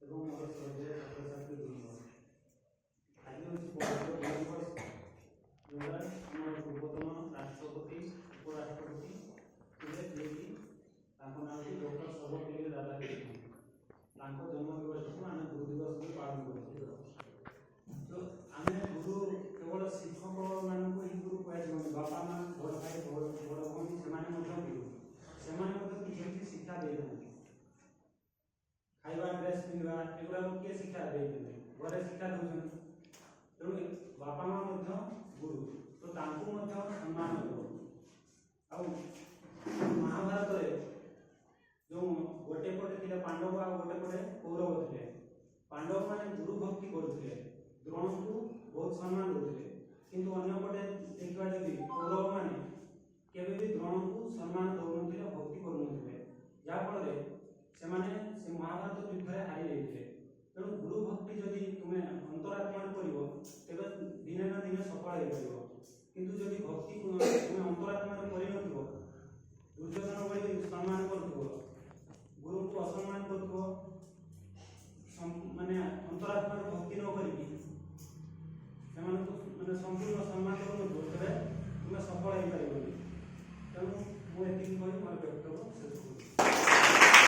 ଏବଂ ମୋର ଶ୍ରଦ୍ଧେୟ ଛାତ୍ରଛାତ୍ରୀ ବୃନ୍ଦ, ଆଜି ହେଉଛି 15 ଦିବସ, ଯେଉଁଟା ଆମର ପୂର୍ବତନ ରାଷ୍ଟ୍ରପତି ଉପରାଷ୍ଟ୍ରପତି ଥିଲେ, ଯିଏକି ତାଙ୍କ ନାଁ ହେଉଛି ଡକ୍ଟର ସର୍ବପଲ୍ଲୀ ରାଧାକ୍ରିଷ୍ଣନ। ତାଙ୍କ ଜନ୍ମ ଦିବସକୁ ଆମେ ଗୁରୁ ଦିବସ ଭାବେ ପାଳନ କରୁଛୁ। ତ ଆମେ ଗୁରୁ କେବଳ ଶିକ୍ଷକମାନଙ୍କୁ ହିଁ ଗୁରୁ କୁହାଯିବନି, ବାପା ମା, ବଡ଼ ଭାଇ, ବଡ଼ ଭଉଣୀ, ସେମାନେ ମଧ୍ୟ ଗୁରୁ। ସେମାନେ ମଧ୍ୟ କିଛି କିଛି ଶିକ୍ଷା ଦେଇଥାନ୍ତି। ଖାଇବା, ଡ୍ରେସ୍ ପିନ୍ଧିବା, ଏଗୁଡ଼ାକ କିଏ ଶିକ୍ଷା ଦେଇଛନ୍ତି? ଘରେ ଶିକ୍ଷା ଦେଉଛନ୍ତି। ତେଣୁ ବାପା ମା ମଧ୍ୟ ଗୁରୁ, ତ ତାଙ୍କୁ ମଧ୍ୟ ସମ୍ମାନ ଦେବ। ଆଉ ମହାଭାରତରେ ଯେଉଁ ଗୋଟେ ପଟେ ଥିଲେ ପାଣ୍ଡବ ଆଉ ଗୋଟେ ପଟେ କୌରବ ଥିଲେ। ପାଣ୍ଡବମାନେ ଗୁରୁ ଭକ୍ତି କରୁଥିଲେ, ଦ୍ରୋଣଙ୍କୁ ବହୁତ ସମ୍ମାନ ଦେଉଥିଲେ। କିନ୍ତୁ ଅନ୍ୟପଟେ ଦେଖିବା ଯଦି କୌରବମାନେ କେବେ ବି ଦ୍ରୋଣଙ୍କୁ ସମ୍ମାନ ଦେଉନଥିଲେ, ଭକ୍ତି କରୁନଥିଲେ, ଯାହାଫଳରେ ସେମାନେ ସେ ମହାଭାରତ ଯୁଦ୍ଧରେ ହାରି ଯାଇଥିଲେ। ତେଣୁ ଗୁରୁ ଭକ୍ତି ଯଦି ତୁମେ ଅନ୍ତରାତ୍ମାରେ କରିବ, ତେବେ ଦିନେ ନା ଦିନେ ସଫଳ ହେଇପାରିବ। କିନ୍ତୁ ଯଦି ଭକ୍ତି ତୁମେ ଅନ୍ତରାତ୍ମାରେ କରିନଥିବ, ଦୁର୍ଯ୍ୟୋଧନ ଭଳି ସମ୍ମାନ କରୁଥିବ, ଗୁରୁଙ୍କୁ ଅସମ୍ମାନ କରୁଥିବ, ମାନେ ଅନ୍ତରାତ୍ମାରେ ଭକ୍ତି ନ କରିକି ସେମାନଙ୍କୁ ମାନେ ସମ୍ପୂର୍ଣ୍ଣ ସମ୍ମାନ କରୁନଥିବ, ତେବେ ତୁମେ ସଫଳ ହେଇପାରିବନି। ତେଣୁ ମୁଁ ଏତିକି କହି ମୋର ବକ୍ତବ୍ୟ ଶେଷ କରୁଛି।